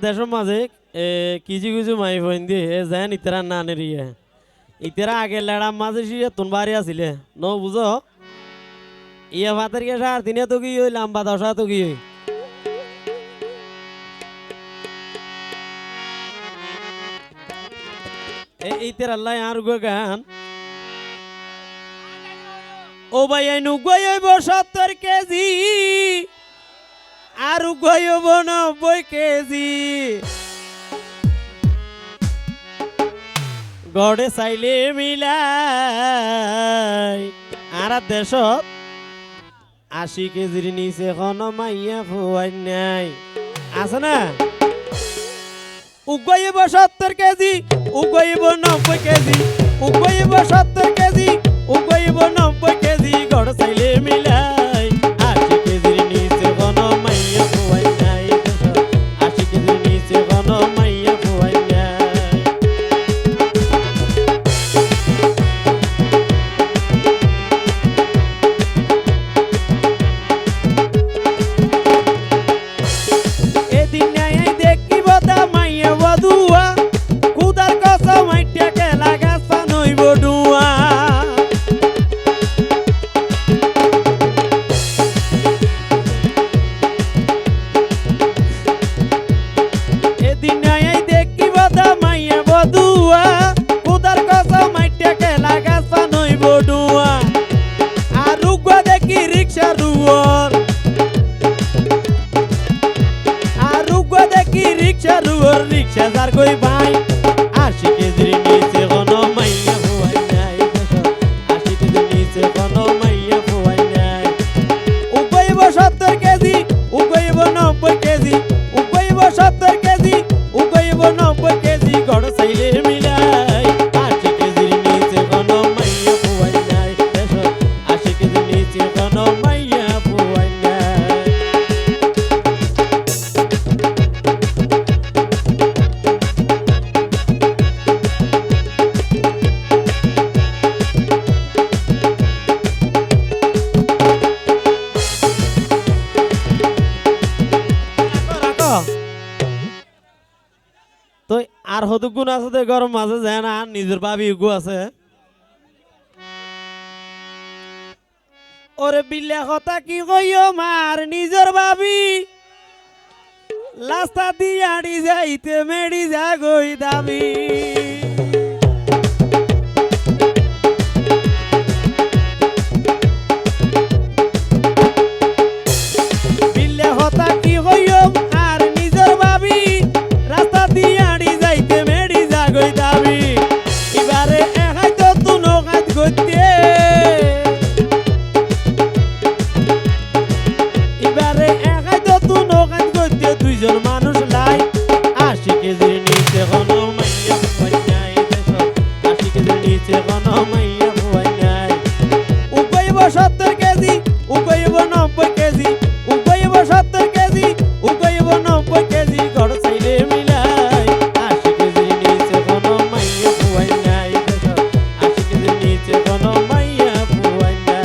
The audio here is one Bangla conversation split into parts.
দেশের মাঝে কিছু কিছু মাই ফোন দিয়ে যেন ইতারা না নেরিয়ে ইতারা আগে লেড়ার মাঝে শিয়ে তুন বাড়ি আসিলে ন বুঝো ইয়ে ভাতের কে সার দিনে তো কি ওই লম্বা দশা তো কি এইতের আল্লাহ আর গান ও ভাই আইনু গইব 70 কেজি আর গইব 90 কেজি গড়ে চাইলে মিলাই আর দেশত 80 কেজির নিচে কোনো মাইয়া ফুয়াই নাই আছে না উগইব 70 কেজি উগইব 90 কেজি উগইব 70 কেজি উগইব 90 কেজি গড় চাইলে মিলাই 80 কেজির নিচে কোনো মাইয়া ফুয়াই নাই 80 কেজির নিচে কোনো মাইয়া ফুয়াই নাই এদিন নাই দেখিব দা মাইয়া বদুয়া কুদার কসম মাইটা কেলা গাছ পানইব ডুয়া এদিন নাই দেখিব দা মাইয়া বদুয়া কুদার কসম মাইটা কেলা গাছ পানইব ডুয়া আর রুগা দেখি রিকশা রুয়ার দেখি রিক্সা রুয়ার রিক্সা যার কই ভাই 80 কেজির নিচে কোনো মাইয়া ফুয়াই নাই 80 কেজির নিচে কোনো মাইয়া ফুয়াই নাই উগইব 70 কেজি উগইব 90 কেজি উগইব 70 কেজি উগইব 90 কেজি গড় চাইলে মিলাই 80 কেজির নিচে কোনো মাইয়া ফুয়াই নাই 80 কেজির নিচে কোনো মাইয়া ফুয়াই নাই তো আর হতো গুণ আছে তো গরম মাঝে যায় না নিজের ভাবি গু আছে ওরে বিল্লা কথা কি কইও মার নিজের ভাবি লাস্তা দিয়াড়ি যাইতে মেডি যাগই দাবি বিল্লা কথা কি কইও আর নিজের ভাবি রাস্তা দিয়াড়ি যাইতে মেডি যাগই দাবি এবারে একাই তো তুনো কাজ করতে এবারে একাই তো তুনো কাজ করতে দুইজন মানুষ লাই 80 কেজির নিচে কোনো মাইয়া ফুয়াই নাই 80 কেজির নিচে কোনো মাইয়া ফুয়াই নাই উগইব 70 কেজি উগইব 90 কেজি উগইব 70 কেজি উগইব 90 কেজি গড় চাইলে মিলাই 80 কেজির নিচে কোনো মাইয়া ফুয়াই নাই 80 কেজির নিচে কোনো মাইয়া ফুয়াই নাই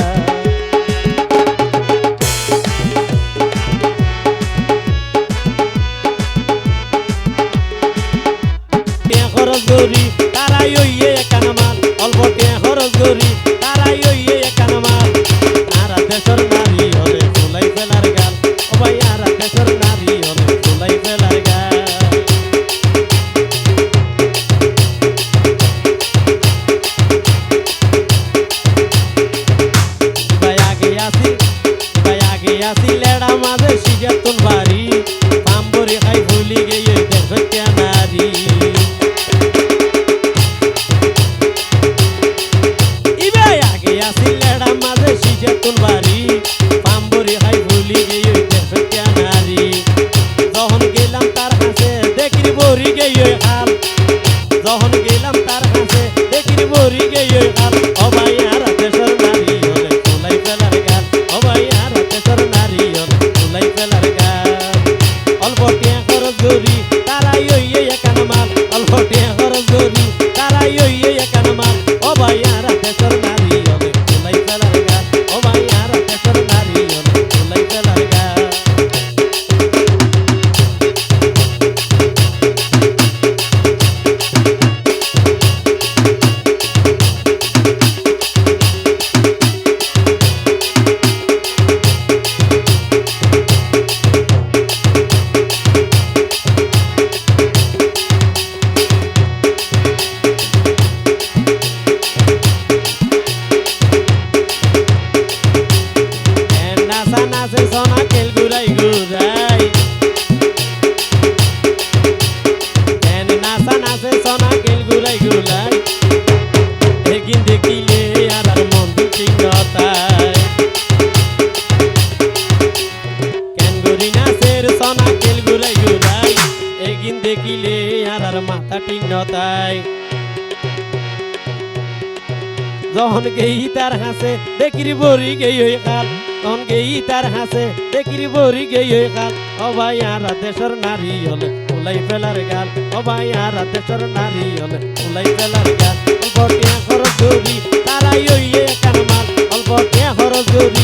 খরচ করি তারাই ওইয়ে একান মাল অল্প খরচ করি তারাই ওইয়ে একান মাল আর দেশের নারী হলে চুলাই ফেলার গাল ও ভাই আর দেশের নারী হলে চুলাই ফেলার গাল ভাই আগে আসি লেড়া মাঝে শিখে তুন বাড়ি পাম্বরি খাই ভুলি গিয়ে দেখে নারী লেড়া মাঝে শিখে তুন বাড়ি পাম্বরি খাই ভুলি গিয়ে দেখে নারী যখন গেলাম তার কাছে দেখি বরি গিয়ে হাল যখন গেলাম তার কাছে দেখি বরি গিয়ে হাল ও ভাই আর দেশের নারী হলে চুলাই ফেলার গাল ও ভাই আর দেশের নারী হলে চুলাই ফেলার গাল অল্প খরচ করি তারাই ওইয়ে একান মাল অল্প খরচ করি তারাই ওইয়ে একান মাল ও ভাই আর দেশের নারী হলে চুলাই ফেলার গাল ও ভাই আর দেশের নারী হলে চুলাই ফেলার গাল দেখিলে আর মাথা ঠিক নতাই যখন গেই তার হাসে দেখির বরি গেই হই খাল তখন গেই তার হাসে দেখির বরি গেই হই খাল ও ভাই আর দেশের নারী হলে উলাই ফেলার গাল ও ভাই আর দেশের নারী হলে উলাই ফেলার গাল অল্প টিয়া খরচ করি তারাই হইয়ে কারমাল অল্প টিয়া খরচ করি